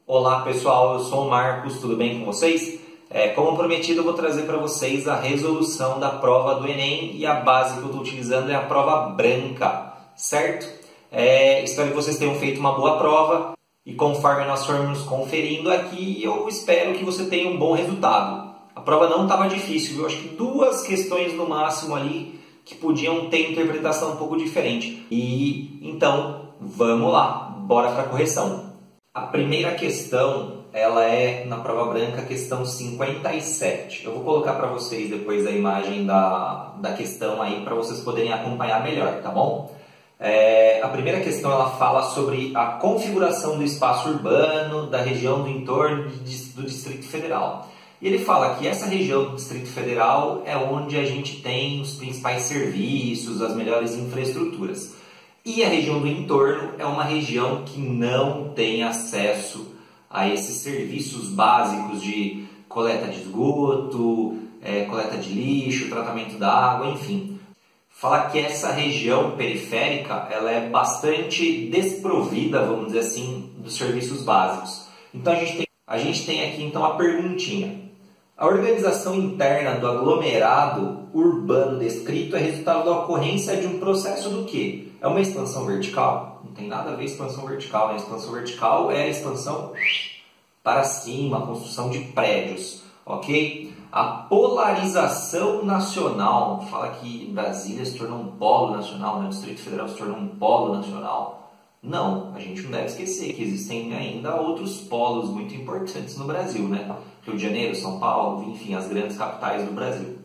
Olá pessoal, eu sou o Marcos, tudo bem com vocês? Como prometido, eu vou trazer para vocês a resolução da prova do Enem e a base que eu estou utilizando é a prova branca, certo? Espero que vocês tenham feito uma boa prova e conforme nós formos conferindo aqui, eu espero que você tenha um bom resultado. A prova não estava difícil, viu? Acho que duas questões no máximo ali que podiam ter interpretação um pouco diferente. E então, vamos lá, bora para a correção. A primeira questão, ela é na prova branca, questão 57. Eu vou colocar para vocês depois a imagem da questão aí para vocês poderem acompanhar melhor, tá bom? A primeira questão, ela fala sobre a configuração do espaço urbano da região do entorno do Distrito Federal. E ele fala que essa região do Distrito Federal é onde a gente tem os principais serviços, as melhores infraestruturas. E a região do entorno é uma região que não tem acesso a esses serviços básicos de coleta de esgoto, coleta de lixo, tratamento da água, enfim. Fala que essa região periférica ela é bastante desprovida, vamos dizer assim, dos serviços básicos. Então a gente tem aqui então a perguntinha. A organização interna do aglomerado urbano descrito é resultado da ocorrência de um processo do quê? É uma expansão vertical? Não tem nada a ver com expansão vertical, né? A expansão vertical é a expansão para cima, a construção de prédios, ok? A polarização nacional, fala que Brasília se tornou um polo nacional, né? O Distrito Federal se tornou um polo nacional. Não, a gente não deve esquecer que existem ainda outros polos muito importantes no Brasil, né? Rio de Janeiro, São Paulo, enfim, as grandes capitais do Brasil.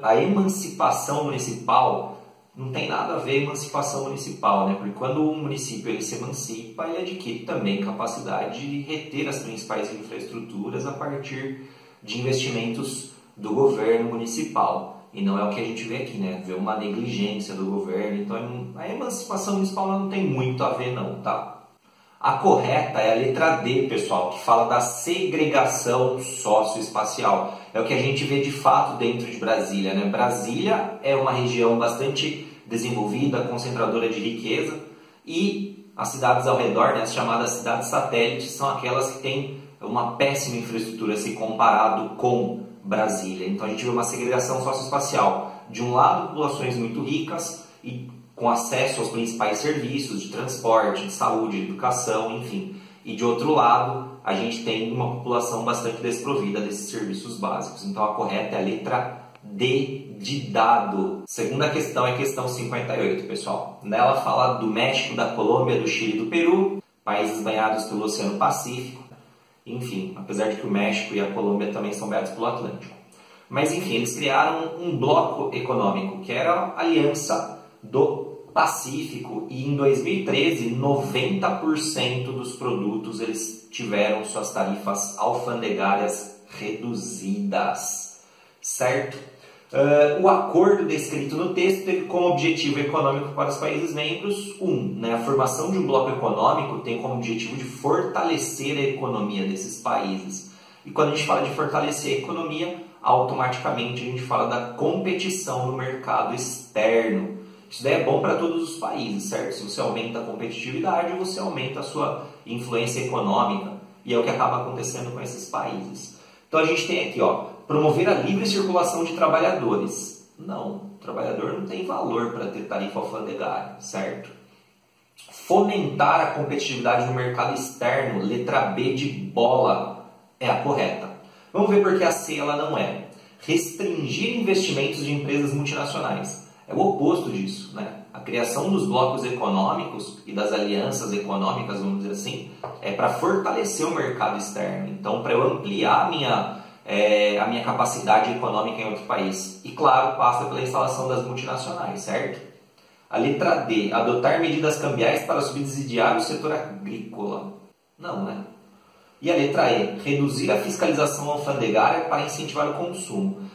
A emancipação municipal não tem nada a ver com emancipação municipal, né? Porque quando o município ele se emancipa, ele adquire também capacidade de reter as principais infraestruturas a partir de investimentos do governo municipal. E não é o que a gente vê aqui, né? Vê uma negligência do governo. Então, a emancipação municipal não tem muito a ver, não, tá? A correta é a letra D, pessoal, que fala da segregação socioespacial. É o que a gente vê de fato dentro de Brasília, né? Brasília é uma região bastante desenvolvida, concentradora de riqueza, e as cidades ao redor, né, as chamadas cidades satélites, são aquelas que têm uma péssima infraestrutura se comparado com Brasília. Então a gente vê uma segregação socioespacial. De um lado, populações muito ricas e com acesso aos principais serviços de transporte, de saúde, de educação, enfim. E de outro lado, a gente tem uma população bastante desprovida desses serviços básicos. Então a correta é a letra D de dado. Segunda questão é a questão 58, pessoal. Nela fala do México, da Colômbia, do Chile e do Peru, países banhados pelo Oceano Pacífico. Enfim, apesar de que o México e a Colômbia também são banhados pelo Atlântico. Mas enfim, eles criaram um bloco econômico, que era a Aliança do Pacífico, e em 2013, 90% dos produtos eles tiveram suas tarifas alfandegárias reduzidas, certo? O acordo descrito no texto teve como objetivo econômico para os países membros a formação de um bloco econômico tem como objetivo de fortalecer a economia desses países. E quando a gente fala de fortalecer a economia, automaticamente a gente fala da competição no mercado externo. Isso daí é bom para todos os países, certo? Se você aumenta a competitividade, você aumenta a sua influência econômica. E é o que acaba acontecendo com esses países. Então a gente tem aqui, ó, promover a livre circulação de trabalhadores. Não, o trabalhador não tem valor para ter tarifa alfandegária, certo? Fomentar a competitividade no mercado externo, letra B de bola, é a correta. Vamos ver por que a C ela não é. Restringir investimentos de empresas multinacionais. É o oposto disso, né? A criação dos blocos econômicos e das alianças econômicas, vamos dizer assim, é para fortalecer o mercado externo. Então, para eu ampliar a minha capacidade econômica em outro país. E, claro, passa pela instalação das multinacionais, certo? A letra D, adotar medidas cambiais para subsidiar o setor agrícola. Não, né? E a letra E, reduzir a fiscalização alfandegária para incentivar o consumo.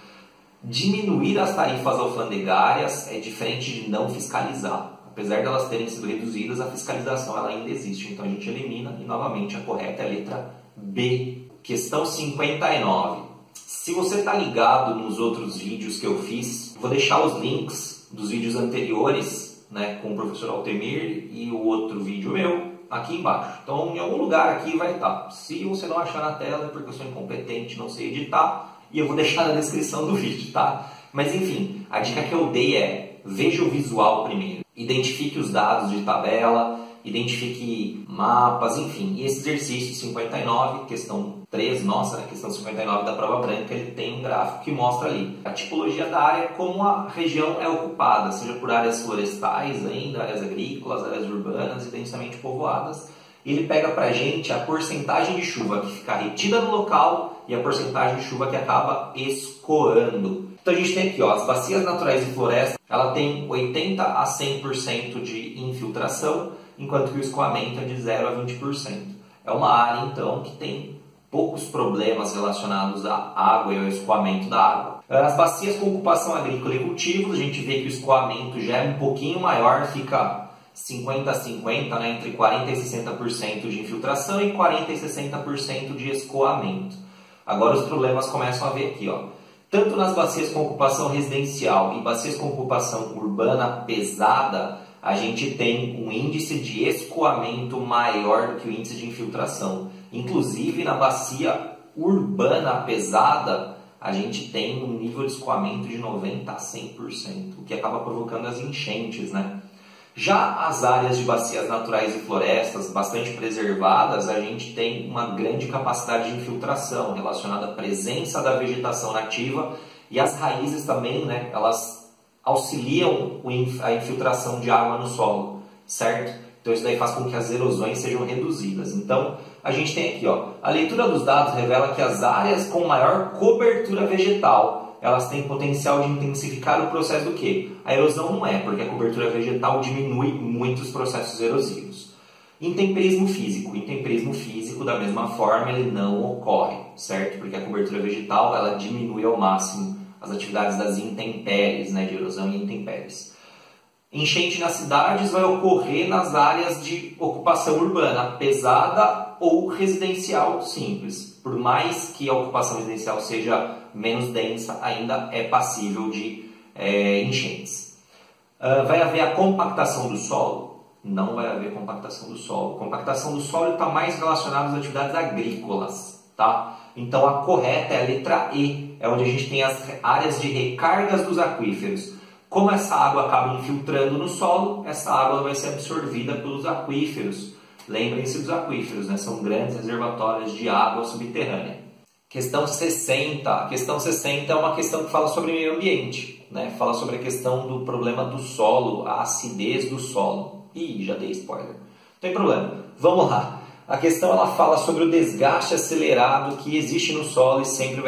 Diminuir as tarifas alfandegárias é diferente de não fiscalizar. Apesar de elas terem sido reduzidas, a fiscalização ela ainda existe. Então a gente elimina e novamente a correta é a letra B. Questão 59. Se você está ligado nos outros vídeos que eu fiz, vou deixar os links dos vídeos anteriores, né, com o professor Altemir e o outro vídeo meu, aqui embaixo. Então, em algum lugar aqui vai estar. Se você não achar na tela, é porque eu sou incompetente, não sei editar, e eu vou deixar na descrição do vídeo, tá? Mas enfim, a dica que eu dei é, veja o visual primeiro. Identifique os dados de tabela, identifique mapas, enfim. E esse exercício 59, questão 3, nossa, né? Questão 59 da prova branca, ele tem um gráfico que mostra ali a tipologia da área, como a região é ocupada, seja por áreas florestais ainda, áreas agrícolas, áreas urbanas e densamente povoadas. E ele pega pra gente a porcentagem de chuva que fica retida no local e a porcentagem de chuva que acaba escoando. Então a gente tem aqui, ó, as bacias naturais e florestas, ela tem 80 a 100% de infiltração, enquanto que o escoamento é de 0 a 20%. É uma área, então, que tem poucos problemas relacionados à água e ao escoamento da água. As bacias com ocupação agrícola e cultivos, a gente vê que o escoamento já é um pouquinho maior, fica 50 a 50, né, entre 40 e 60% de infiltração e 40 e 60% de escoamento. Agora os problemas começam a ver aqui, ó. Tanto nas bacias com ocupação residencial e bacias com ocupação urbana pesada, a gente tem um índice de escoamento maior do que o índice de infiltração. Inclusive, na bacia urbana pesada, a gente tem um nível de escoamento de 90 a 100%, o que acaba provocando as enchentes, né? Já as áreas de bacias naturais e florestas bastante preservadas, a gente tem uma grande capacidade de infiltração relacionada à presença da vegetação nativa e as raízes também, né? Elas auxiliam a infiltração de água no solo, certo? Então isso daí faz com que as erosões sejam reduzidas. Então a gente tem aqui, ó, a leitura dos dados revela que as áreas com maior cobertura vegetal, elas têm potencial de intensificar o processo do quê? A erosão não é, porque a cobertura vegetal diminui muito os processos erosivos. Intemperismo físico, da mesma forma, ele não ocorre, certo? Porque a cobertura vegetal, ela diminui ao máximo as atividades das intempéries, né, de erosão e intempéries. Enchente nas cidades vai ocorrer nas áreas de ocupação urbana, pesada ou residencial simples. Por mais que a ocupação residencial seja menos densa, ainda é passível de enchentes. Vai haver a compactação do solo? Não vai haver compactação do solo. Compactação do solo está mais relacionada às atividades agrícolas, tá? Então a correta é a letra E, é onde a gente tem as áreas de recargas dos aquíferos. Como essa água acaba infiltrando no solo, essa água vai ser absorvida pelos aquíferos. Lembrem-se dos aquíferos, né? São grandes reservatórios de água subterrânea. Questão 60. A questão 60 é uma questão que fala sobre meio ambiente, né? Fala sobre a questão do problema do solo, a acidez do solo. Ih, já dei spoiler. Não tem problema. Vamos lá. A questão ela fala sobre o desgaste acelerado que existe no solo e sempre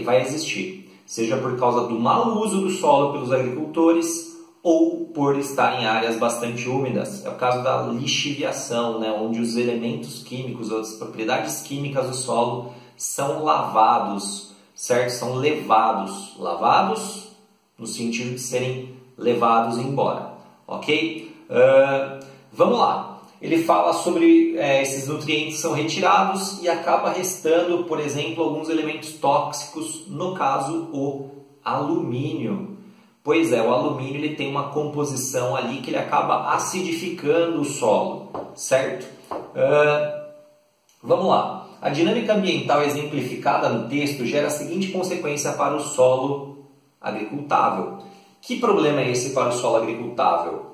vai existir. Seja por causa do mau uso do solo pelos agricultores ou por estar em áreas bastante úmidas. É o caso da lixiviação, né? Onde os elementos químicos, as propriedades químicas do solo são lavados, certo? São levados. Lavados no sentido de serem levados embora, ok? Vamos lá. Ele fala sobre esses nutrientes que são retirados e acaba restando, por exemplo, alguns elementos tóxicos, no caso o alumínio. Pois é, o alumínio ele tem uma composição ali que ele acaba acidificando o solo, certo? Vamos lá. A dinâmica ambiental exemplificada no texto gera a seguinte consequência para o solo agricultável. Que problema é esse para o solo agricultável?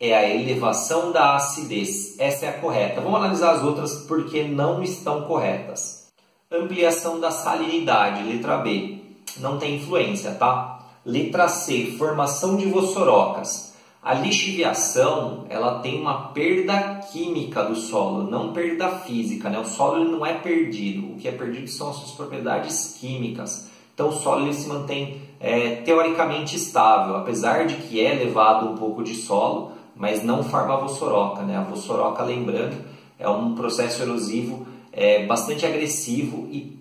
É a elevação da acidez. Essa é a correta. Vamos analisar as outras porque não estão corretas. Ampliação da salinidade, letra B. Não tem influência, tá? Letra C, formação de vossorocas. A lixiviação, ela tem uma perda química do solo, não perda física, né? O solo ele não é perdido. O que é perdido são as suas propriedades químicas. Então o solo ele se mantém teoricamente estável, apesar de que é levado um pouco de solo, mas não forma a vossoroca, né? A vossoroca, lembrando, é um processo erosivo bastante agressivo e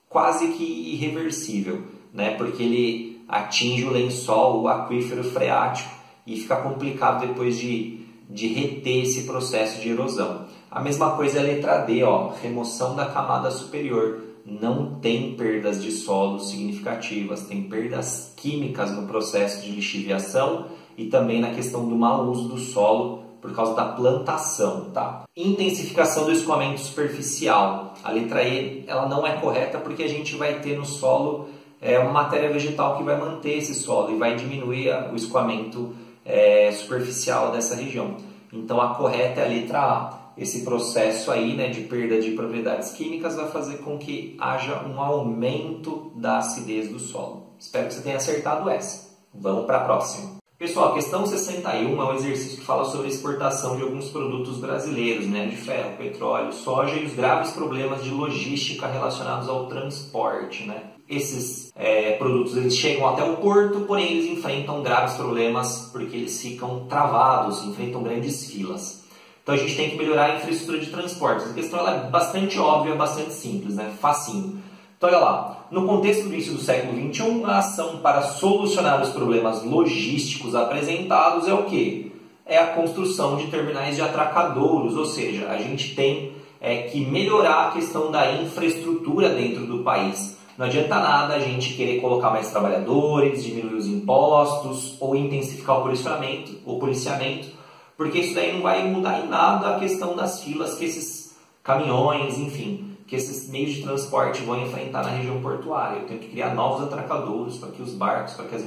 quase que irreversível, né? Porque ele atinge o lençol, o aquífero freático e fica complicado depois de reter esse processo de erosão. A mesma coisa é a letra D, ó, remoção da camada superior. Não tem perdas de solo significativas, tem perdas químicas no processo de lixiviação e também na questão do mau uso do solo por causa da plantação, tá? Intensificação do escoamento superficial. A letra E, ela não é correta porque a gente vai ter no solo uma matéria vegetal que vai manter esse solo e vai diminuir o escoamento superficial dessa região. Então a correta é a letra A. Esse processo aí, né, de perda de propriedades químicas vai fazer com que haja um aumento da acidez do solo. Espero que você tenha acertado essa. Vamos para a próxima. Pessoal, a questão 61 é um exercício que fala sobre a exportação de alguns produtos brasileiros, né, de ferro, petróleo, soja e os graves problemas de logística relacionados ao transporte, né? Esses produtos eles chegam até o porto, porém eles enfrentam graves problemas porque eles ficam travados, enfrentam grandes filas. Então a gente tem que melhorar a infraestrutura de transportes. A questão ela é bastante óbvia, bastante simples, né? Facinho. Então olha lá, no contexto do início do século XXI, a ação para solucionar os problemas logísticos apresentados é o quê? É a construção de terminais de atracadouros, ou seja, a gente tem que melhorar a questão da infraestrutura dentro do país. Não adianta nada a gente querer colocar mais trabalhadores, diminuir os impostos ou intensificar o policiamento, porque isso daí não vai mudar em nada a questão das filas que esses caminhões, enfim, que esses meios de transporte vão enfrentar na região portuária. Eu tenho que criar novos atracadouros para que os barcos, para que as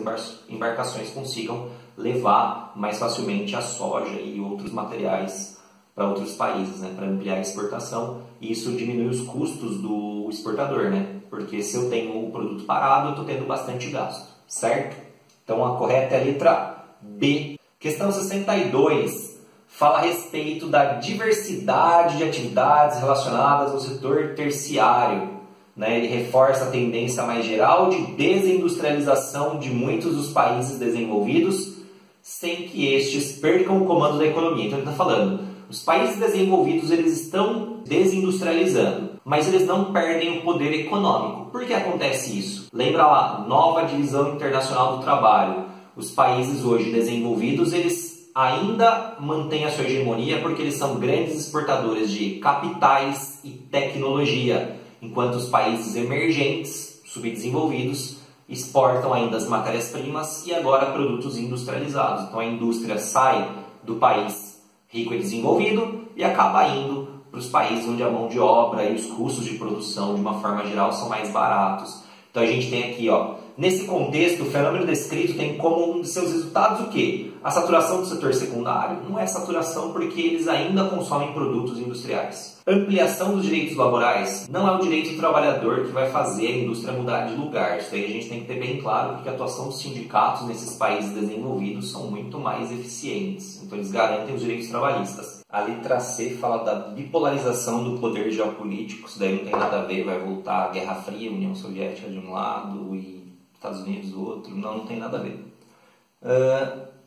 embarcações consigam levar mais facilmente a soja e outros materiais para outros países, né, para ampliar a exportação. E isso diminui os custos do exportador, né? Porque se eu tenho o produto parado, eu estou tendo bastante gasto, certo? Então a correta é a letra B. Questão 62 fala a respeito da diversidade de atividades relacionadas ao setor terciário, né? Ele reforça a tendência mais geral de desindustrialização de muitos dos países desenvolvidos, sem que estes percam o comando da economia. Então ele está falando, os países desenvolvidos eles estão desindustrializando, mas eles não perdem o poder econômico. Por que acontece isso? Lembra lá, nova divisão internacional do trabalho. Os países hoje desenvolvidos, eles ainda mantêm a sua hegemonia porque eles são grandes exportadores de capitais e tecnologia, enquanto os países emergentes, subdesenvolvidos, exportam ainda as matérias-primas e agora produtos industrializados. Então a indústria sai do país rico e desenvolvido e acaba indo para os países onde a mão de obra e os custos de produção, de uma forma geral, são mais baratos. Então a gente tem aqui, ó, nesse contexto, o fenômeno descrito tem como um de seus resultados o quê? A saturação do setor secundário. Não é saturação porque eles ainda consomem produtos industriais. Ampliação dos direitos laborais. Não é o direito do trabalhador que vai fazer a indústria mudar de lugar. Isso aí a gente tem que ter bem claro porque a atuação dos sindicatos nesses países desenvolvidos são muito mais eficientes. Então eles garantem os direitos trabalhistas. A letra C fala da bipolarização do poder geopolítico. Isso daí não tem nada a ver, vai voltar a Guerra Fria, União Soviética de um lado e Estados Unidos do outro. Não tem nada a ver.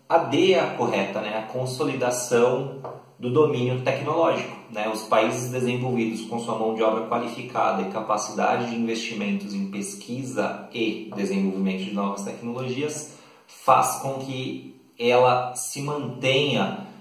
A D é a correta, né? A consolidação do domínio tecnológico, né? Os países desenvolvidos com sua mão de obra qualificada e capacidade de investimentos em pesquisa e desenvolvimento de novas tecnologias faz com que ela se mantenha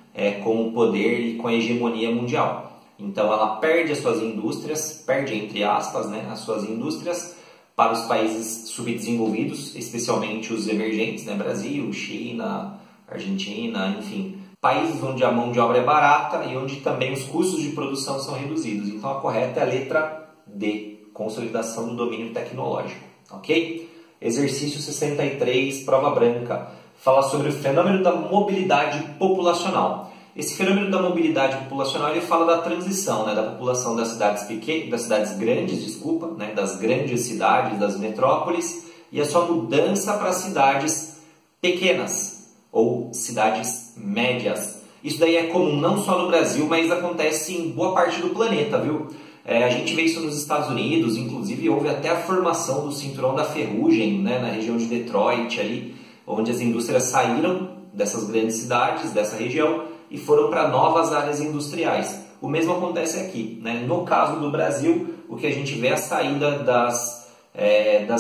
com o poder e com a hegemonia mundial. Então ela perde as suas indústrias, perde entre aspas, né, as suas indústrias para os países subdesenvolvidos, especialmente os emergentes, né, Brasil, China, Argentina, enfim, países onde a mão de obra é barata e onde também os custos de produção são reduzidos. Então a correta é a letra D, consolidação do domínio tecnológico, ok? Exercício 63, prova branca, fala sobre o fenômeno da mobilidade populacional. Esse fenômeno da mobilidade populacional ele fala da transição, né, da população das cidades pequenas, das cidades grandes, né, das grandes cidades, das metrópoles, e a sua mudança para cidades pequenas ou cidades médias. Isso daí é comum não só no Brasil, mas acontece em boa parte do planeta, viu? A gente vê isso nos Estados Unidos, inclusive houve até a formação do cinturão da ferrugem, né, na região de Detroit, ali, onde as indústrias saíram dessas grandes cidades, dessa região, e foram para novas áreas industriais. O mesmo acontece aqui, né? No caso do Brasil, o que a gente vê é a saída das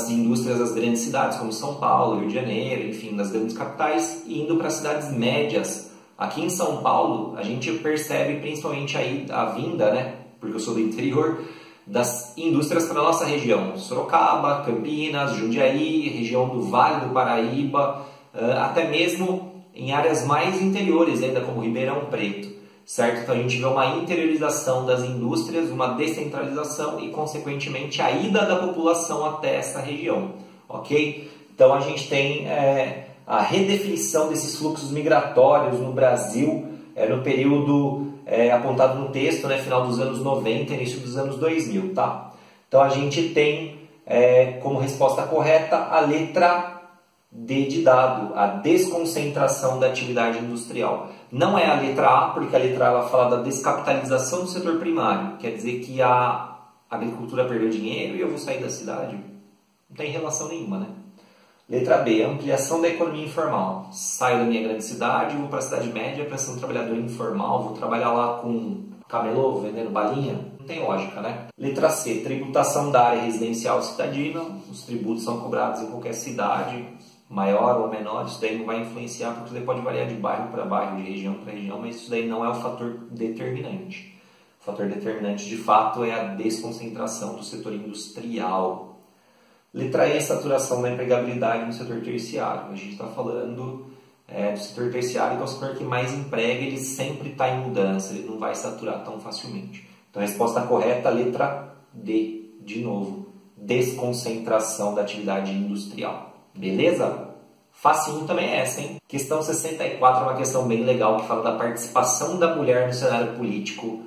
indústrias das grandes cidades, como São Paulo, Rio de Janeiro, enfim, das grandes capitais, e indo para cidades médias. Aqui em São Paulo, a gente percebe principalmente aí a vinda, né? Porque eu sou do interior, das indústrias para a nossa região. Sorocaba, Campinas, Jundiaí, região do Vale do Paraíba, até mesmo em áreas mais interiores ainda, como Ribeirão Preto, certo? Então a gente vê uma interiorização das indústrias, uma descentralização e, consequentemente, a ida da população até essa região, ok? Então a gente tem a redefinição desses fluxos migratórios no Brasil no período apontado no texto, né, final dos anos 90, início dos anos 2000, tá? Então a gente tem como resposta correta a letra D de dado, a desconcentração da atividade industrial. Não é a letra A, porque a letra A ela fala da descapitalização do setor primário, quer dizer que a agricultura perdeu dinheiro e eu vou sair da cidade. Não tem relação nenhuma, né? Letra B, ampliação da economia informal. Saio da minha grande cidade, vou para a cidade média para ser um trabalhador informal, vou trabalhar lá com camelô, vendendo balinha. Não tem lógica, né? Letra C, tributação da área residencial citadina. Os tributos são cobrados em qualquer cidade, maior ou menor. Isso daí não vai influenciar, porque isso daí pode variar de bairro para bairro, de região para região, mas isso daí não é o fator determinante. O fator determinante, de fato, é a desconcentração do setor industrial. Letra E, saturação da empregabilidade no setor terciário. A gente está falando do setor terciário, que é o setor que mais emprega, ele sempre está em mudança, ele não vai saturar tão facilmente. Então a resposta correta, letra D, de novo, desconcentração da atividade industrial. Beleza? Facinho também é essa, hein? Questão 64 é uma questão bem legal que fala da participação da mulher no cenário político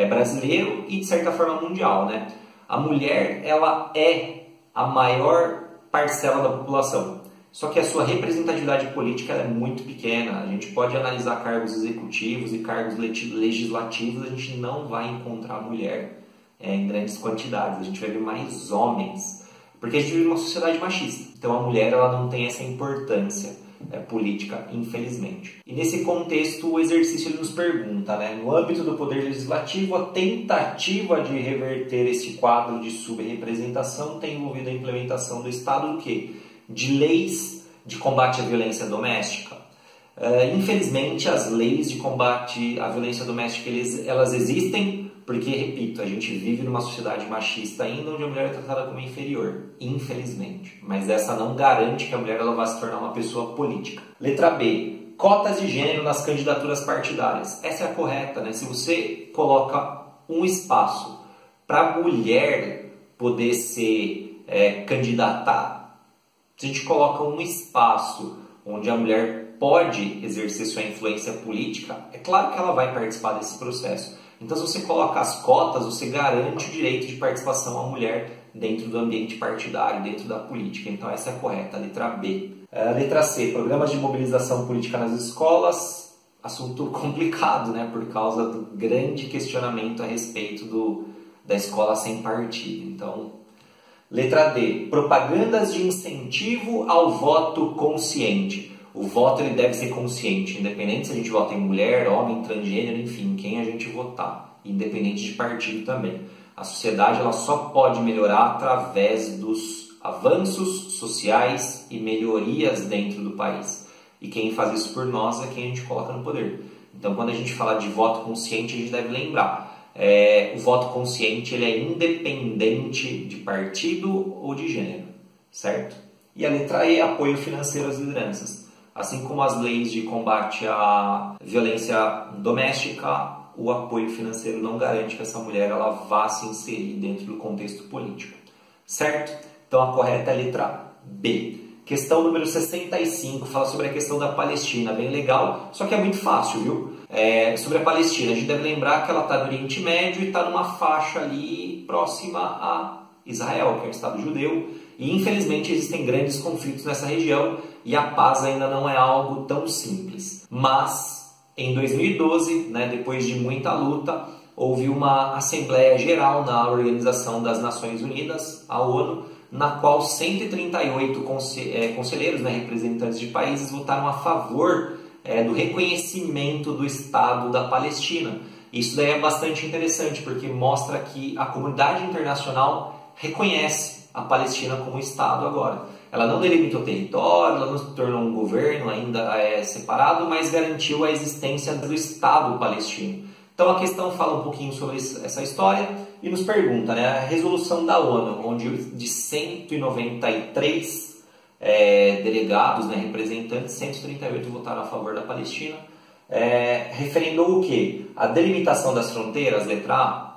brasileiro e, de certa forma, mundial, né? A mulher, ela é a maior parcela da população. Só que a sua representatividade política é muito pequena. A gente pode analisar cargos executivos e cargos legislativos, a gente não vai encontrar mulher em grandes quantidades. A gente vai ver mais homens, porque a gente vive numa sociedade machista. Então a mulher ela não tem essa importância política, infelizmente. E nesse contexto o exercício ele nos pergunta, né, no âmbito do poder legislativo, a tentativa de reverter esse quadro de subrepresentação tem envolvido a implementação do Estado do quê? De leis de combate à violência doméstica. Infelizmente as leis de combate à violência doméstica elas existem porque, repito, a gente vive numa sociedade machista ainda onde a mulher é tratada como inferior, infelizmente. Mas essa não garante que a mulher ela vai se tornar uma pessoa política. Letra B, cotas de gênero nas candidaturas partidárias. Essa é a correta, né? Se você coloca um espaço para a mulher poder se candidatar, se a gente coloca um espaço onde a mulher pode exercer sua influência política, é claro que ela vai participar desse processo. Então, se você coloca as cotas, você garante o direito de participação à mulher dentro do ambiente partidário, dentro da política. Então, essa é a correta, a letra B. Letra C, programas de mobilização política nas escolas. Assunto complicado, né? Por causa do grande questionamento a respeito da escola sem partido. Então, letra D, propagandas de incentivo ao voto consciente. O voto ele deve ser consciente, independente se a gente vota em mulher, homem, transgênero, enfim, quem a gente votar, independente de partido também. A sociedade ela só pode melhorar através dos avanços sociais e melhorias dentro do país. E quem faz isso por nós é quem a gente coloca no poder. Então, quando a gente fala de voto consciente, a gente deve lembrar, o voto consciente ele é independente de partido ou de gênero, certo? E a letra E, apoio financeiro às lideranças. Assim como as leis de combate à violência doméstica, o apoio financeiro não garante que essa mulher ela vá se inserir dentro do contexto político. Certo? Então a correta é a letra B. Questão número 65 fala sobre a questão da Palestina. Bem legal, só que é muito fácil, viu? Sobre a Palestina, a gente deve lembrar que ela está no Oriente Médio e está numa faixa ali próxima a Israel, que é o Estado judeu. E infelizmente existem grandes conflitos nessa região e a paz ainda não é algo tão simples. Mas em 2012, né, depois de muita luta, houve uma Assembleia Geral na Organização das Nações Unidas, a ONU, na qual 138 conselheiros, né, representantes de países, votaram a favor do reconhecimento do Estado da Palestina. Isso daí é bastante interessante porque mostra que a comunidade internacional reconhece a Palestina como Estado agora. Ela não delimitou território, ela não se tornou um governo ainda separado, mas garantiu a existência do Estado palestino. Então a questão fala um pouquinho sobre essa história e nos pergunta, né, a resolução da ONU, onde de 193 delegados, né, representantes, 138 votaram a favor da Palestina. Referendou o quê? A delimitação das fronteiras, letra A?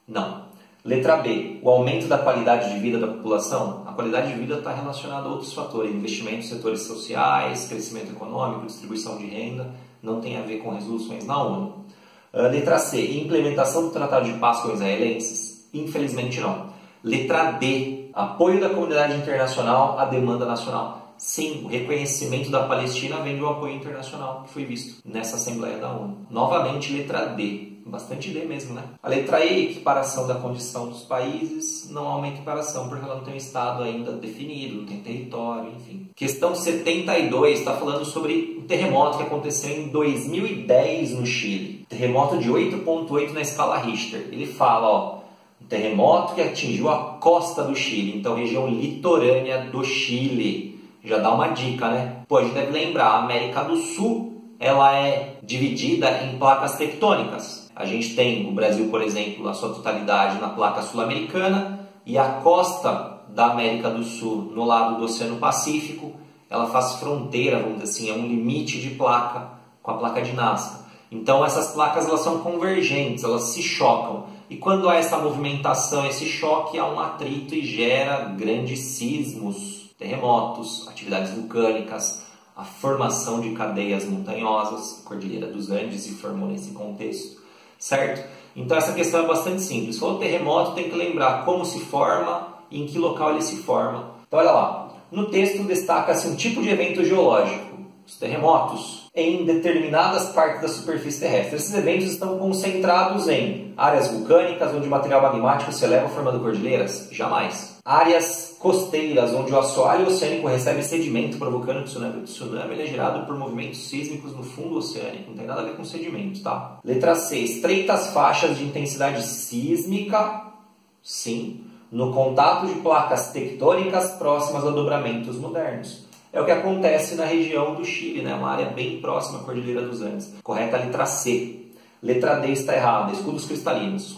Não. Letra B, o aumento da qualidade de vida da população. A qualidade de vida está relacionada a outros fatores, investimentos, setores sociais, crescimento econômico, distribuição de renda, não tem a ver com resoluções na ONU. Letra C, implementação do Tratado de Paz com israelenses? Infelizmente não. Letra D, apoio da comunidade internacional à demanda nacional. Sim, o reconhecimento da Palestina vem do apoio internacional que foi visto nessa Assembleia da ONU. Novamente, letra D. Bastante D mesmo, né? A letra E, equiparação da condição dos países. Não há uma equiparação, porque ela não tem um Estado ainda definido, não tem território, enfim. Questão 72 está falando sobre um terremoto que aconteceu em 2010 no Chile. Terremoto de 8,8 na escala Richter. Ele fala, um terremoto que atingiu a costa do Chile, então região litorânea do Chile. Já dá uma dica, né? Pô, a gente deve lembrar, a América do Sul, ela é dividida em placas tectônicas. A gente tem o Brasil, por exemplo, a sua totalidade na placa sul-americana e a costa da América do Sul, no lado do Oceano Pacífico, ela faz fronteira, vamos dizer assim, é um limite de placa com a placa de Nazca. Então essas placas elas são convergentes, elas se chocam. E quando há essa movimentação, esse choque, há um atrito e gera grandes sismos, terremotos, atividades vulcânicas, a formação de cadeias montanhosas, a Cordilheira dos Andes se formou nesse contexto, certo? Então essa questão é bastante simples. Se for terremoto, tem que lembrar como se forma e em que local ele se forma. Então olha lá, no texto destaca-se um tipo de evento geológico, os terremotos, em determinadas partes da superfície terrestre. Esses eventos estão concentrados em áreas vulcânicas, onde o material magmático se eleva formando cordilheiras? Jamais. Áreas costeiras, onde o assoalho oceânico recebe sedimento, provocando tsunami. O tsunami ele é gerado por movimentos sísmicos no fundo oceânico, não tem nada a ver com sedimentos, tá? Letra C, estreitas faixas de intensidade sísmica, sim, no contato de placas tectônicas próximas a dobramentos modernos. É o que acontece na região do Chile, né? Uma área bem próxima à Cordilheira dos Andes. Correta a letra C. Letra D está errada. Escudos cristalinos.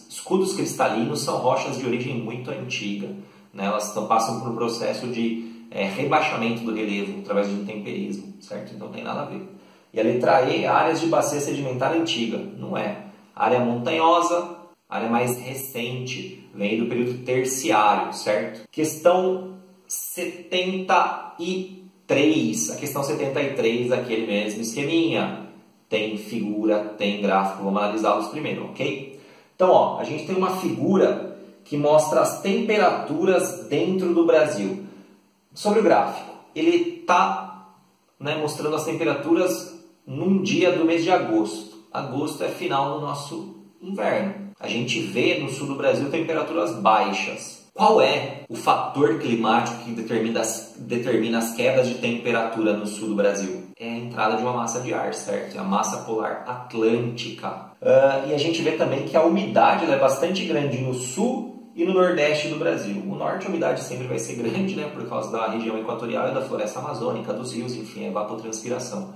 Escudos cristalinos são rochas de origem muito antiga, né? Elas passam por um processo de rebaixamento do relevo através de intemperismo, certo? Então não tem nada a ver. E a letra E, áreas de bacia sedimentar antiga. Não é. Área montanhosa, área mais recente, vem do período terciário, certo? Questão 73. A questão 73 daquele mesmo esqueminha. Tem figura, tem gráfico. Vamos analisá-los primeiro, ok? Então, ó, a gente tem uma figura que mostra as temperaturas dentro do Brasil. Sobre o gráfico, ele está, né, mostrando as temperaturas num dia do mês de agosto. Agosto é final do nosso inverno. A gente vê no sul do Brasil temperaturas baixas. Qual é o fator climático que determina as quedas de temperatura no sul do Brasil? É a entrada de uma massa de ar, certo? É a massa polar atlântica. E a gente vê também que a umidade é bastante grande no sul e no nordeste do Brasil. O norte a umidade sempre vai ser grande, né? Por causa da região equatorial e da floresta amazônica, dos rios, enfim, a evapotranspiração.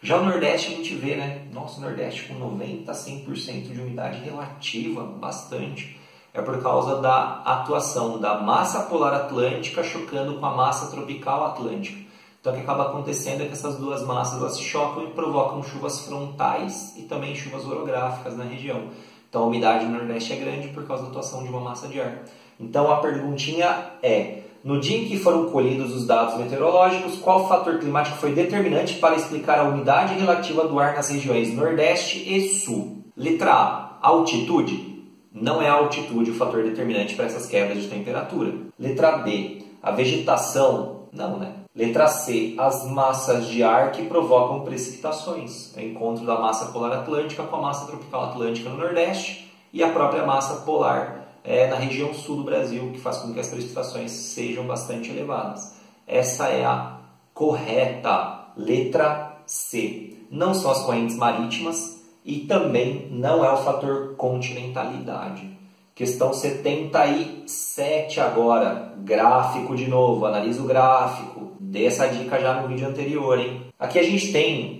Já o nordeste a gente vê, né? Nossa, o nordeste com 90% a 100% de umidade relativa, bastante. É por causa da atuação da massa polar atlântica chocando com a massa tropical atlântica. Então o que acaba acontecendo é que essas duas massas elas se chocam e provocam chuvas frontais e também chuvas orográficas na região. Então a umidade no Nordeste é grande por causa da atuação de uma massa de ar. Então a perguntinha é, no dia em que foram colhidos os dados meteorológicos, qual fator climático foi determinante para explicar a umidade relativa do ar nas regiões Nordeste e Sul? Letra A, altitude. Não é a altitude o fator determinante para essas quebras de temperatura. Letra B, a vegetação. Não, né? Letra C, as massas de ar que provocam precipitações. É o encontro da massa polar atlântica com a massa tropical atlântica no Nordeste e a própria massa polar na região sul do Brasil, que faz com que as precipitações sejam bastante elevadas. Essa é a correta. Letra C. Não são as correntes marítimas, e também não é o fator continentalidade. Questão 77 agora. Gráfico de novo. Analisa o gráfico. Dei essa dica já no vídeo anterior, hein? Aqui a gente tem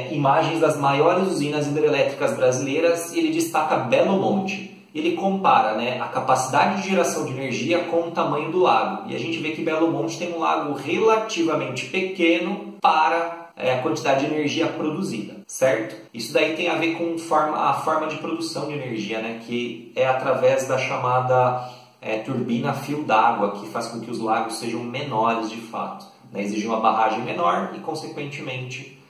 imagens das maiores usinas hidrelétricas brasileiras e ele destaca Belo Monte. ele compara, né, a capacidade de geração de energia com o tamanho do lago. E a gente vê que Belo Monte tem um lago relativamente pequeno para a quantidade de energia produzida, certo? Isso daí tem a ver com a forma de produção de energia, né, que é através da chamada turbina fio d'água, que faz com que os lagos sejam menores de fato, né? Exige uma barragem menor e, consequentemente,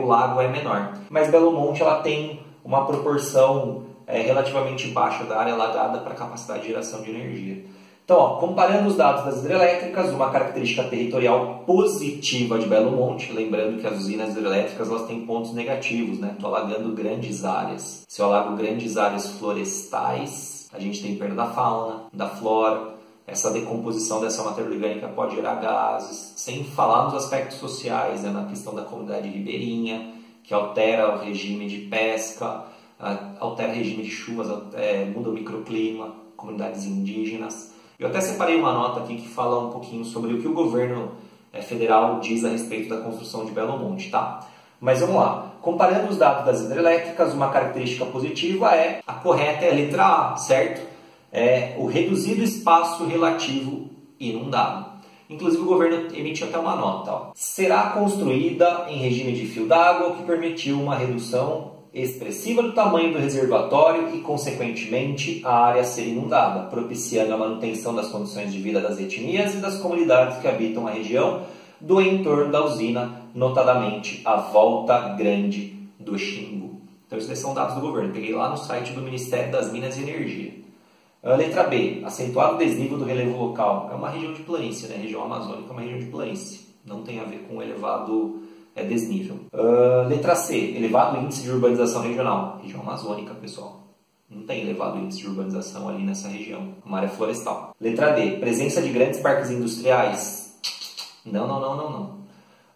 o lago é menor. Mas Belo Monte ela tem uma proporção relativamente baixa da área alagada para a capacidade de geração de energia. Então, ó, comparando os dados das hidrelétricas, uma característica territorial positiva de Belo Monte, lembrando que as usinas hidrelétricas elas têm pontos negativos, né? Estou alagando grandes áreas. Se eu alago grandes áreas florestais, a gente tem perda da fauna, da flora, essa decomposição dessa matéria orgânica pode gerar gases, sem falar nos aspectos sociais, né? Na questão da comunidade ribeirinha, que altera o regime de pesca, altera o regime de chuvas, muda o microclima, comunidades indígenas. Eu até separei uma nota aqui que fala um pouquinho sobre o que o governo federal diz a respeito da construção de Belo Monte, tá? Mas vamos lá. Comparando os dados das hidrelétricas, uma característica positiva a correta é a letra A, certo? O reduzido espaço relativo inundado. Inclusive o governo emitiu até uma nota. Ó. Será construída em regime de fio d'água, o que permitiu uma redução expressiva do tamanho do reservatório e, consequentemente, a área ser inundada, propiciando a manutenção das condições de vida das etnias e das comunidades que habitam a região do entorno da usina, notadamente a Volta Grande do Xingu. Então, esses são dados do governo. Peguei lá no site do Ministério das Minas e Energia. A letra B, acentuado desnível do relevo local. É uma região de planície, né? A região amazônica é uma região de planície. Não tem a ver com elevado desnível. Letra C, elevado índice de urbanização regional. Região amazônica, pessoal. Não tem elevado índice de urbanização ali nessa região. Uma área florestal. Letra D, presença de grandes parques industriais. Não.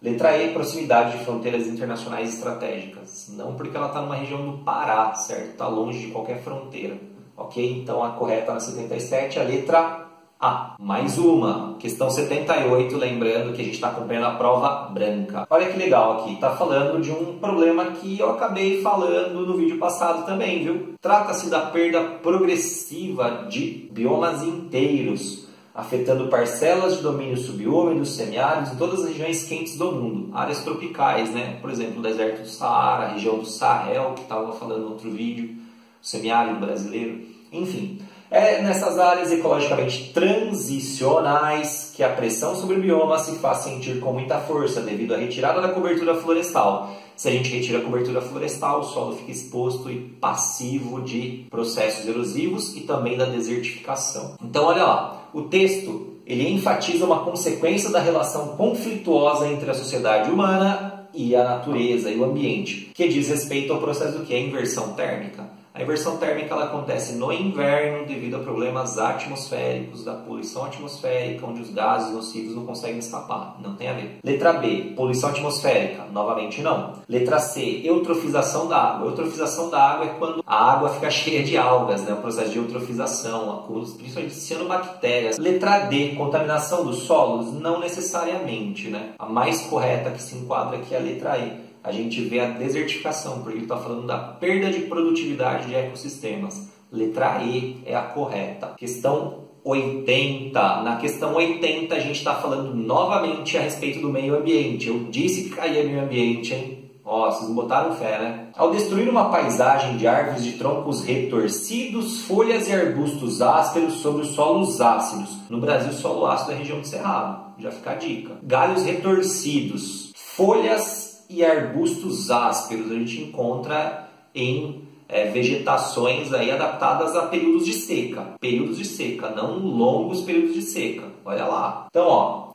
Letra E, proximidade de fronteiras internacionais estratégicas. Não, porque ela está numa região do Pará, certo? Está longe de qualquer fronteira. Ok? Então a correta na 77 é a letra A. Mais uma. Questão 78, lembrando que a gente está acompanhando a prova branca. Olha que legal aqui. Está falando de um problema que eu acabei falando no vídeo passado também, viu? Trata-se da perda progressiva de biomas inteiros, afetando parcelas de domínio subúmidos, semiáridos em todas as regiões quentes do mundo. Áreas tropicais, né? Por exemplo, o deserto do Saara, a região do Sahel, que estava falando no outro vídeo, o semiárido brasileiro, enfim. É nessas áreas ecologicamente transicionais que a pressão sobre o bioma se faz sentir com muita força devido à retirada da cobertura florestal. Se a gente retira a cobertura florestal, o solo fica exposto e passivo de processos erosivos e também da desertificação. Então, olha lá, o texto ele enfatiza uma consequência da relação conflituosa entre a sociedade humana e a natureza e o ambiente, que diz respeito ao processo do que é inversão térmica. A inversão térmica ela acontece no inverno devido a problemas atmosféricos, da poluição atmosférica, onde os gases nocivos não conseguem escapar. Não tem a ver. Letra B, poluição atmosférica. Novamente não. Letra C, eutrofização da água. Eutrofização da água é quando a água fica cheia de algas, né? O processo de eutrofização, acúmulos, principalmente de cianobactérias. Letra D, contaminação dos solos. Não necessariamente, né? A mais correta que se enquadra aqui é a letra E. A gente vê a desertificação, porque ele está falando da perda de produtividade de ecossistemas. Letra E é a correta. Questão 80. Na questão 80 a gente está falando novamente a respeito do meio ambiente. Eu disse que caía meio ambiente, hein? Ó, vocês não botaram fé, né? Ao destruir uma paisagem de árvores de troncos retorcidos, folhas e arbustos ásperos sobre os solos ácidos. No Brasil, solo ácido é a região do Cerrado. Já fica a dica. Galhos retorcidos, folhas e arbustos ásperos a gente encontra em vegetações aí adaptadas a períodos de seca. Períodos de seca, não longos períodos de seca. Olha lá. Então, ó,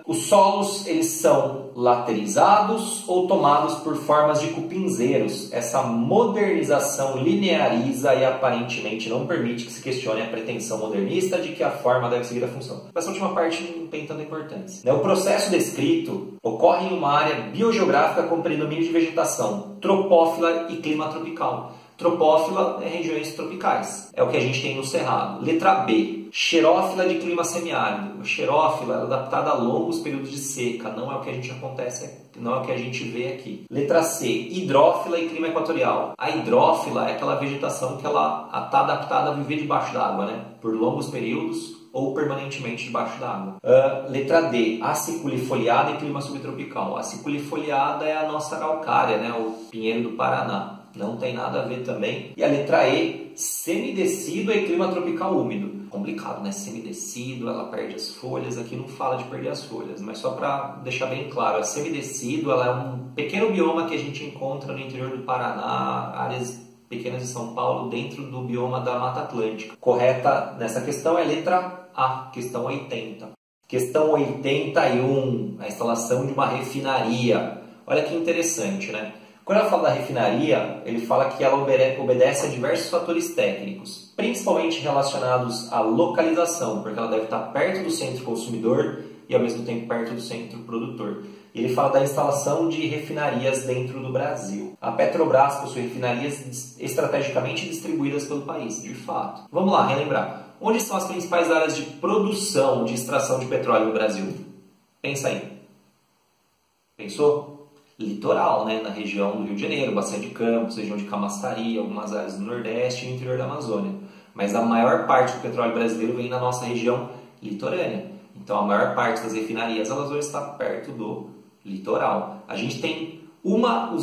os solos eles são laterizados ou tomados por formas de cupinzeiros. Essa modernização lineariza e aparentemente não permite que se questione a pretensão modernista de que a forma deve seguir a função. Essa última parte não tem tanta importância. O processo descrito ocorre em uma área biogeográfica com predomínio de vegetação tropófila e clima tropical. Tropófila é regiões tropicais. É o que a gente tem no Cerrado. Letra B. Xerófila de clima semiárido. A xerófila é adaptada a longos períodos de seca. Não é o que não é o que a gente vê aqui. Letra C. Hidrófila e clima equatorial. A hidrófila é aquela vegetação que ela está adaptada a viver debaixo d'água, né? Por longos períodos ou permanentemente debaixo d'água. Letra D. Aciculifoliada e clima subtropical. A aciculifoliada é a nossa araucária, né? O pinheiro do Paraná. Não tem nada a ver também. E a letra E, semidecido e clima tropical úmido. Complicado, né? Semidecido, ela perde as folhas. Aqui não fala de perder as folhas, mas só para deixar bem claro, a semidecido ela é um pequeno bioma que a gente encontra no interior do Paraná, áreas pequenas de São Paulo, dentro do bioma da Mata Atlântica. Correta nessa questão é a letra A, questão 80. Questão 81, a instalação de uma refinaria. Olha que interessante, né? Quando ela fala da refinaria, ele fala que ela obedece a diversos fatores técnicos, principalmente relacionados à localização, porque ela deve estar perto do centro consumidor e ao mesmo tempo perto do centro produtor. E ele fala da instalação de refinarias dentro do Brasil. A Petrobras possui refinarias estrategicamente distribuídas pelo país, de fato. Vamos lá, relembrar. Onde estão as principais áreas de produção de extração de petróleo no Brasil? Pensa aí. Pensou? Litoral, né? Na região do Rio de Janeiro, Bacia de Campos, região de Camaçari, algumas áreas do Nordeste e no interior da Amazônia. Mas a maior parte do petróleo brasileiro vem na nossa região litorânea. Então a maior parte das refinarias elas vão estar perto do litoral. A gente tem uma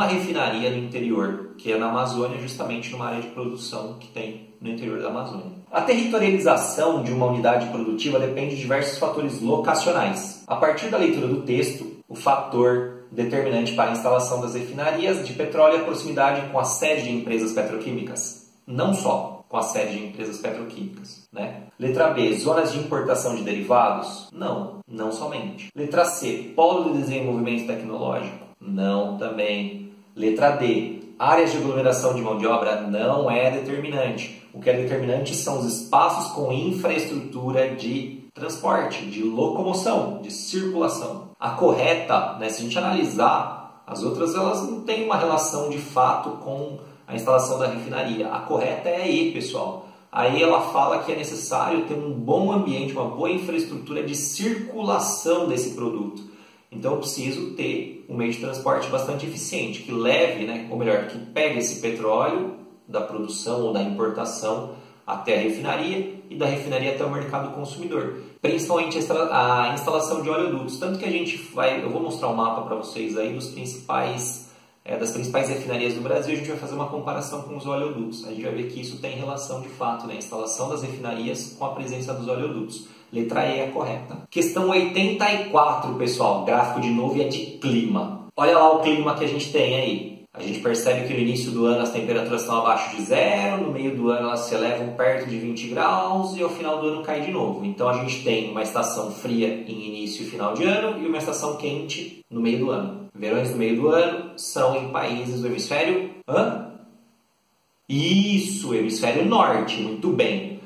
refinaria no interior, que é na Amazônia, justamente numa área de produção que tem no interior da Amazônia. A territorialização de uma unidade produtiva depende de diversos fatores locacionais. A partir da leitura do texto, o fator determinante para a instalação das refinarias de petróleo é a proximidade com a sede de empresas petroquímicas. Não só com a sede de empresas petroquímicas, né? Letra B, zonas de importação de derivados? Não, não somente. Letra C, polo de desenvolvimento tecnológico? Não, também. Letra D, áreas de aglomeração de mão de obra? Não é determinante. O que é determinante são os espaços com infraestrutura de transporte, de locomoção, de circulação. A correta, né, se a gente analisar, as outras elas não têm uma relação de fato com a instalação da refinaria. A correta é a E, pessoal. Aí ela fala que é necessário ter um bom ambiente, uma boa infraestrutura de circulação desse produto. Então eu preciso ter um meio de transporte bastante eficiente, que leve, né, ou melhor, que pegue esse petróleo da produção ou da importação até a refinaria e da refinaria até o mercado consumidor. Principalmente a instalação de oleodutos. Tanto que a gente vai, eu vou mostrar um mapa para vocês aí das principais refinarias do Brasil, a gente vai fazer uma comparação com os oleodutos. A gente vai ver que isso tem relação de fato, né? A instalação das refinarias com a presença dos oleodutos. Letra E é a correta. Questão 84, pessoal. Gráfico de novo e é de clima. Olha lá o clima que a gente tem aí. A gente percebe que no início do ano as temperaturas estão abaixo de zero, no meio do ano elas se elevam perto de 20 graus e ao final do ano cai de novo. Então a gente tem uma estação fria em início e final de ano e uma estação quente no meio do ano. Verões no meio do ano são em países do hemisfério... Isso, hemisfério norte, muito bem.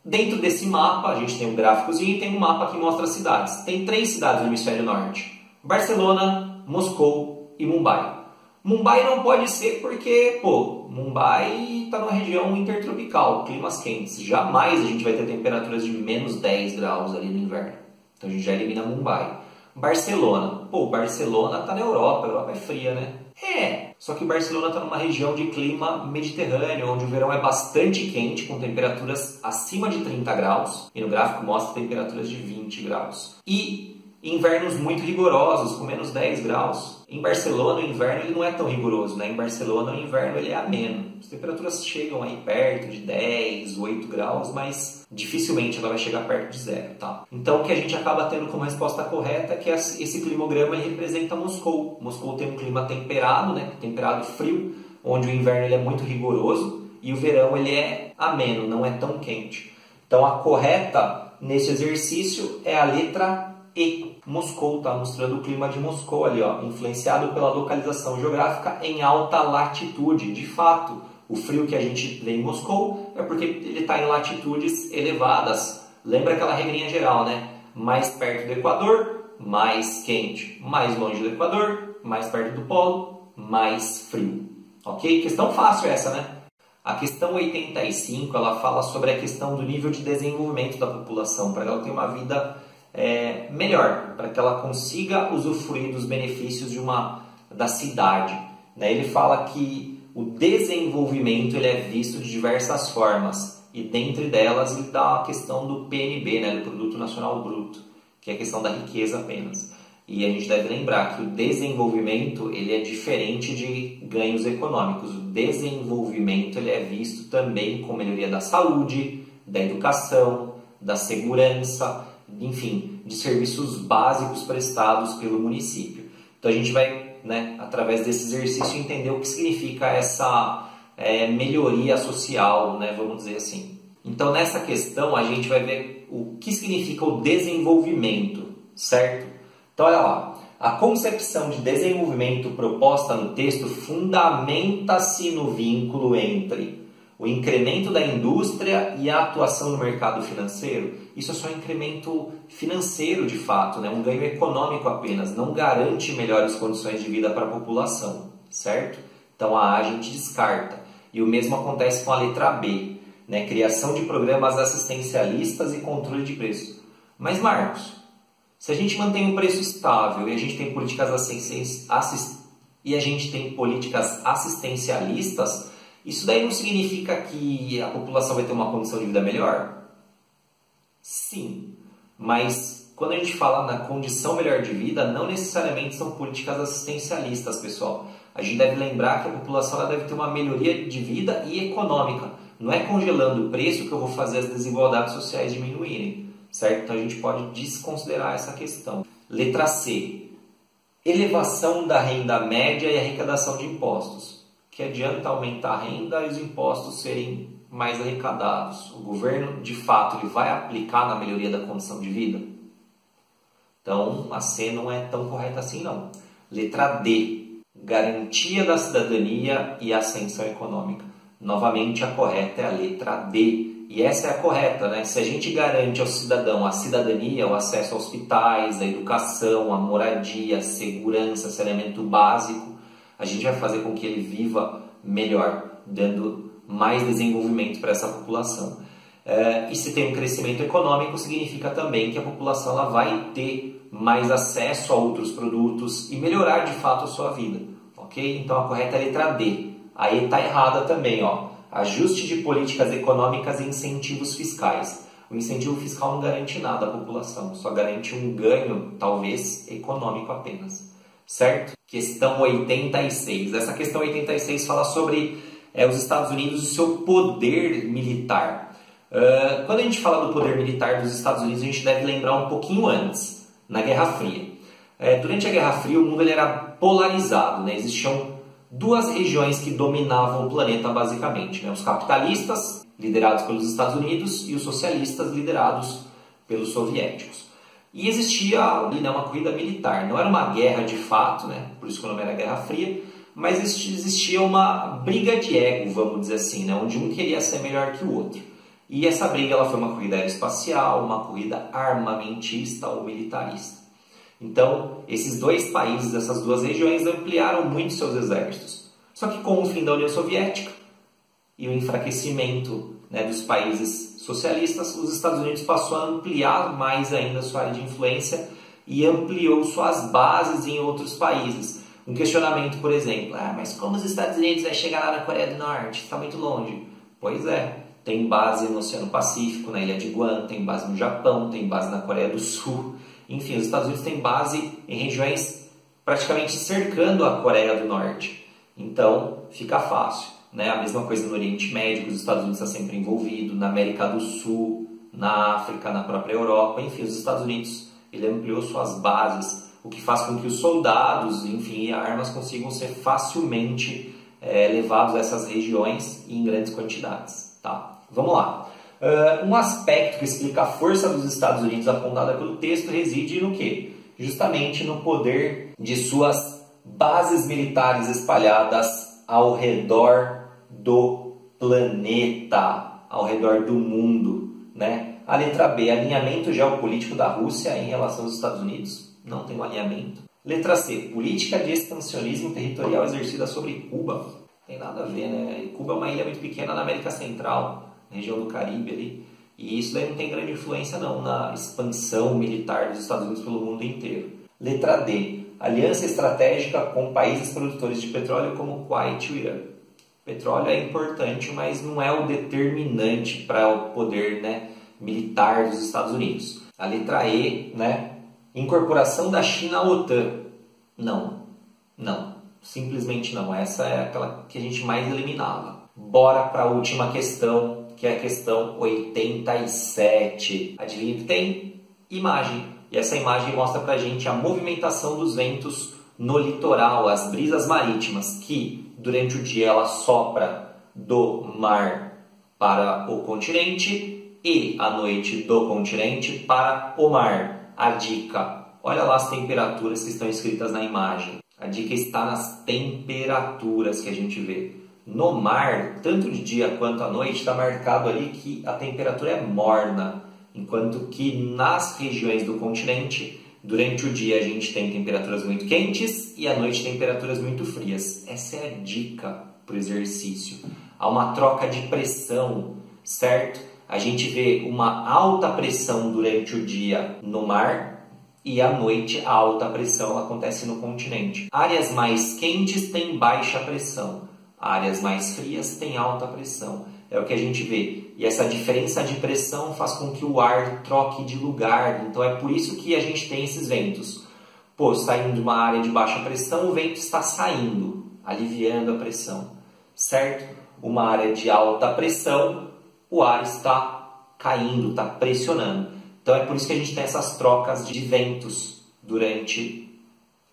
Dentro desse mapa a gente tem um gráficozinho e tem um mapa que mostra as cidades. Tem 3 cidades no hemisfério norte. Barcelona, Moscou e Mumbai. Mumbai não pode ser porque, Mumbai está numa região intertropical, climas quentes. Jamais a gente vai ter temperaturas de menos 10 graus ali no inverno. Então a gente já elimina Mumbai. Barcelona. Barcelona está na Europa. A Europa é fria, né? Só que Barcelona está numa região de clima mediterrâneo, onde o verão é bastante quente, com temperaturas acima de 30 graus. E no gráfico mostra temperaturas de 20 graus. E invernos muito rigorosos, com menos 10 graus. Em Barcelona, o inverno ele não é tão rigoroso, né? Em Barcelona, o inverno ele é ameno. As temperaturas chegam aí perto de 10, 8 graus, mas dificilmente ela vai chegar perto de zero, tá? Então, o que a gente acaba tendo como resposta correta é que esse climograma ele representa Moscou. Moscou tem um clima temperado, né? Temperado frio, onde o inverno ele é muito rigoroso e o verão ele é ameno, não é tão quente. Então, a correta nesse exercício é a letra E. Moscou, tá mostrando o clima de Moscou ali, ó, influenciado pela localização geográfica em alta latitude. De fato, o frio que a gente vê em Moscou é porque ele está em latitudes elevadas. Lembra aquela regrinha geral, né? Mais perto do Equador, mais quente. Mais longe do Equador, mais perto do polo, mais frio. Ok? Questão fácil essa, né? A questão 85, ela fala sobre a questão do nível de desenvolvimento da população, para ela ter uma vida melhor, para que ela consiga usufruir dos benefícios da cidade. Né? Ele fala que o desenvolvimento ele é visto de diversas formas, e dentre delas ele dá a questão do PNB, né? Do Produto Nacional Bruto, que é a questão da riqueza apenas. E a gente deve lembrar que o desenvolvimento ele é diferente de ganhos econômicos. O desenvolvimento ele é visto também com melhoria da saúde, da educação, da segurança, enfim, de serviços básicos prestados pelo município. Então a gente vai, né, através desse exercício, entender o que significa essa melhoria social, né, vamos dizer assim. Então nessa questão a gente vai ver o que significa o desenvolvimento, certo? Então, olha lá, a concepção de desenvolvimento proposta no texto fundamenta-se no vínculo entre o incremento da indústria e a atuação no mercado financeiro. Isso é só um incremento financeiro de fato, né? Um ganho econômico apenas, não garante melhores condições de vida para a população, certo? Então a gente descarta. E o mesmo acontece com a letra B, né? Criação de programas assistencialistas e controle de preço. Mas Marcos, se a gente mantém um preço estável e a gente tem políticas assistencialistas, isso daí não significa que a população vai ter uma condição de vida melhor? Sim, mas quando a gente fala na condição melhor de vida, não necessariamente são políticas assistencialistas, pessoal. A gente deve lembrar que a população ela deve ter uma melhoria de vida e econômica. Não é congelando o preço que eu vou fazer as desigualdades sociais diminuírem. Certo? Então a gente pode desconsiderar essa questão. Letra C. Elevação da renda média e arrecadação de impostos. Que adianta aumentar a renda e os impostos serem mais arrecadados? O governo, de fato, ele vai aplicar na melhoria da condição de vida? Então a C não é tão correta assim não. Letra D. Garantia da cidadania e ascensão econômica. Novamente a correta é a letra D. E essa é a correta, né? Se a gente garante ao cidadão a cidadania, o acesso a hospitais, a educação, a moradia, a segurança, saneamento básico, a gente vai fazer com que ele viva melhor, dando mais desenvolvimento para essa população. E se tem um crescimento econômico, significa também que a população ela vai ter mais acesso a outros produtos e melhorar de fato a sua vida. Ok? Então a correta é a letra D. Aí está errada também, ó. Ajuste de políticas econômicas e incentivos fiscais. O incentivo fiscal não garante nada à população, só garante um ganho, talvez, econômico apenas. Certo? Questão 86. Essa questão 86 fala sobre os Estados Unidos e o seu poder militar. Quando a gente fala do poder militar dos Estados Unidos, a gente deve lembrar um pouquinho antes, na Guerra Fria. Durante a Guerra Fria, o mundo ele era polarizado, né? Existiam duas regiões que dominavam o planeta basicamente, né? Os capitalistas, liderados pelos Estados Unidos, e os socialistas, liderados pelos soviéticos. E existia ali, né, uma corrida militar, não era uma guerra de fato, né? Por isso que o nome era Guerra Fria, mas existia uma briga de ego, vamos dizer assim, né? Onde um queria ser melhor que o outro. E essa briga ela foi uma corrida aeroespacial, uma corrida armamentista ou militarista. Então, esses dois países, essas duas regiões, ampliaram muito seus exércitos. Só que com o fim da União Soviética e o enfraquecimento, né, dos países socialistas, os Estados Unidos passou a ampliar mais ainda sua área de influência e ampliou suas bases em outros países. Um questionamento, por exemplo, mas como os Estados Unidos vai chegar lá na Coreia do Norte? Está muito longe. Pois é, tem base no Oceano Pacífico, na ilha de Guam, tem base no Japão, tem base na Coreia do Sul. Enfim, os Estados Unidos têm base em regiões praticamente cercando a Coreia do Norte. Então, fica fácil. Né? A mesma coisa no Oriente Médio, que os Estados Unidos estão sempre envolvidos, na América do Sul, na África, na própria Europa. Enfim, os Estados Unidos ele ampliou suas bases, o que faz com que os soldados, enfim, e armas consigam ser facilmente levados a essas regiões em grandes quantidades. Tá? Vamos lá. Um aspecto que explica a força dos Estados Unidos apontada pelo texto reside no quê? Justamente no poder de suas bases militares espalhadas ao redor do planeta, ao redor do mundo, né? A letra B, alinhamento geopolítico da Rússia em relação aos Estados Unidos. Não tem um alinhamento. Letra C, política de expansionismo territorial exercida sobre Cuba. tem nada a ver, né? Cuba é uma ilha muito pequena na América Central, na região do Caribe ali, e isso daí não tem grande influência não na expansão militar dos Estados Unidos pelo mundo inteiro. Letra D. Aliança estratégica com países produtores de petróleo como Kuwait e o Irã. Petróleo é importante, mas não é o determinante para o poder, né, militar dos Estados Unidos. A letra E, né? Incorporação da China à OTAN. Não, simplesmente não. Essa é aquela que a gente mais eliminava. Bora para a última questão, que é a questão 87. Adivinha o que tem? Imagem. E essa imagem mostra para a gente a movimentação dos ventos no litoral, as brisas marítimas, que durante o dia ela sopra do mar para o continente e à noite do continente para o mar. A dica, olha lá as temperaturas que estão escritas na imagem. A dica está nas temperaturas que a gente vê. No mar, tanto de dia quanto à noite, está marcado ali que a temperatura é morna, enquanto que nas regiões do continente, durante o dia a gente tem temperaturas muito quentes e à noite temperaturas muito frias. Essa é a dica para o exercício. Há uma troca de pressão, certo? A gente vê uma alta pressão durante o dia no mar e à noite a alta pressão acontece no continente. Áreas mais quentes têm baixa pressão, áreas mais frias têm alta pressão. É o que a gente vê. E essa diferença de pressão faz com que o ar troque de lugar. Então é por isso que a gente tem esses ventos. Pô, saindo de uma área de baixa pressão, o vento está saindo, aliviando a pressão, certo? Uma área de alta pressão, o ar está caindo, está pressionando. Então é por isso que a gente tem essas trocas de ventos durante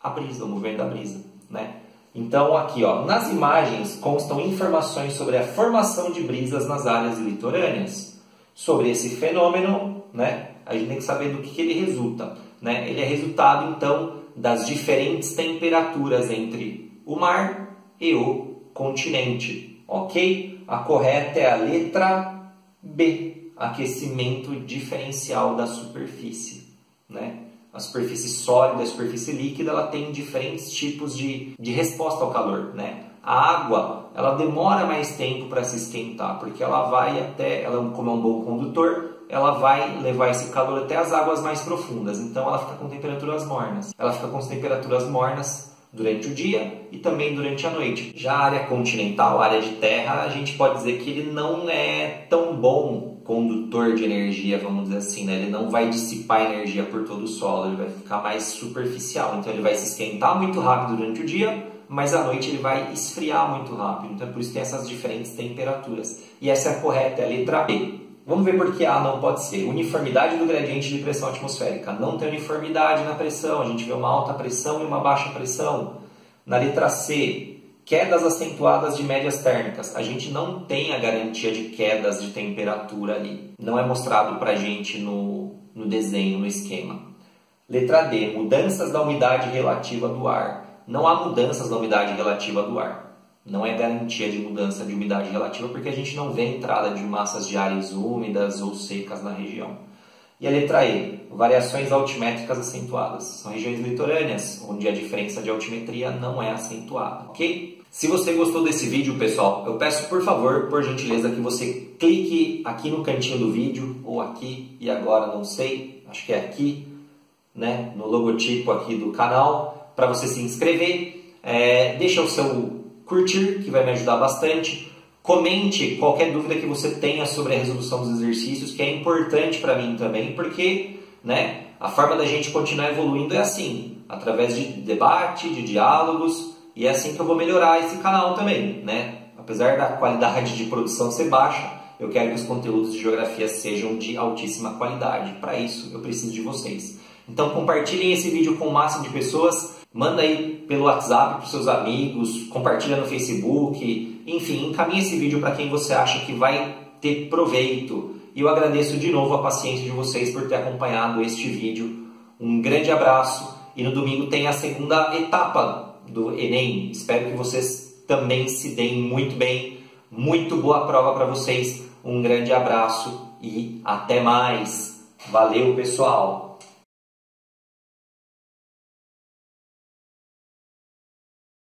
a brisa, o movimento da brisa, né? Então aqui, ó, nas imagens constam informações sobre a formação de brisas nas áreas litorâneas. Sobre esse fenômeno, né, a gente tem que saber do que ele resulta, né? Ele é resultado então das diferentes temperaturas entre o mar e o continente, ok? A correta é a letra B, aquecimento diferencial da superfície, né? A superfície sólida e a superfície líquida, ela tem diferentes tipos de resposta ao calor, né? A água, ela demora mais tempo para se esquentar, porque ela vai até, ela como é um bom condutor, ela vai levar esse calor até as águas mais profundas. Então ela fica com temperaturas mornas. Ela fica com temperaturas mornas durante o dia e também durante a noite. Já a área continental, a área de terra, a gente pode dizer que ele não é tão bom condutor de energia, vamos dizer assim, né? Ele não vai dissipar energia por todo o solo, ele vai ficar mais superficial. Então ele vai se esquentar muito rápido durante o dia, mas à noite ele vai esfriar muito rápido. Então é por isso que tem essas diferentes temperaturas. E essa é a correta, é a letra B. Vamos ver por que A não pode ser. Uniformidade do gradiente de pressão atmosférica. Não tem uniformidade na pressão. A gente vê uma alta pressão e uma baixa pressão. Na letra C, quedas acentuadas de médias térmicas. A gente não tem a garantia de quedas de temperatura ali. Não é mostrado para a gente no desenho, no esquema. Letra D, mudanças da umidade relativa do ar. Não há mudanças da umidade relativa do ar. Não é garantia de mudança de umidade relativa porque a gente não vê a entrada de massas de ares úmidas ou secas na região. E a letra E, variações altimétricas acentuadas. São regiões litorâneas, onde a diferença de altimetria não é acentuada, ok? Se você gostou desse vídeo, pessoal, eu peço por favor, por gentileza, que você clique aqui no cantinho do vídeo, ou aqui, e agora não sei, acho que é aqui, né, no logotipo aqui do canal, para você se inscrever. Deixa o seu curtir, que vai me ajudar bastante. Comente qualquer dúvida que você tenha sobre a resolução dos exercícios, que é importante para mim também, porque, né, a forma da gente continuar evoluindo é assim, através de debate, de diálogos, e é assim que eu vou melhorar esse canal também, né? Apesar da qualidade de produção ser baixa, eu quero que os conteúdos de geografia sejam de altíssima qualidade. Para isso, eu preciso de vocês. Então, compartilhem esse vídeo com o máximo de pessoas. Manda aí pelo WhatsApp para os seus amigos, compartilha no Facebook, enfim, encaminhe esse vídeo para quem você acha que vai ter proveito. E eu agradeço de novo a paciência de vocês por ter acompanhado este vídeo. Um grande abraço e no domingo tem a segunda etapa do Enem. Espero que vocês também se deem muito bem. Muito boa prova para vocês. Um grande abraço e até mais. Valeu, pessoal!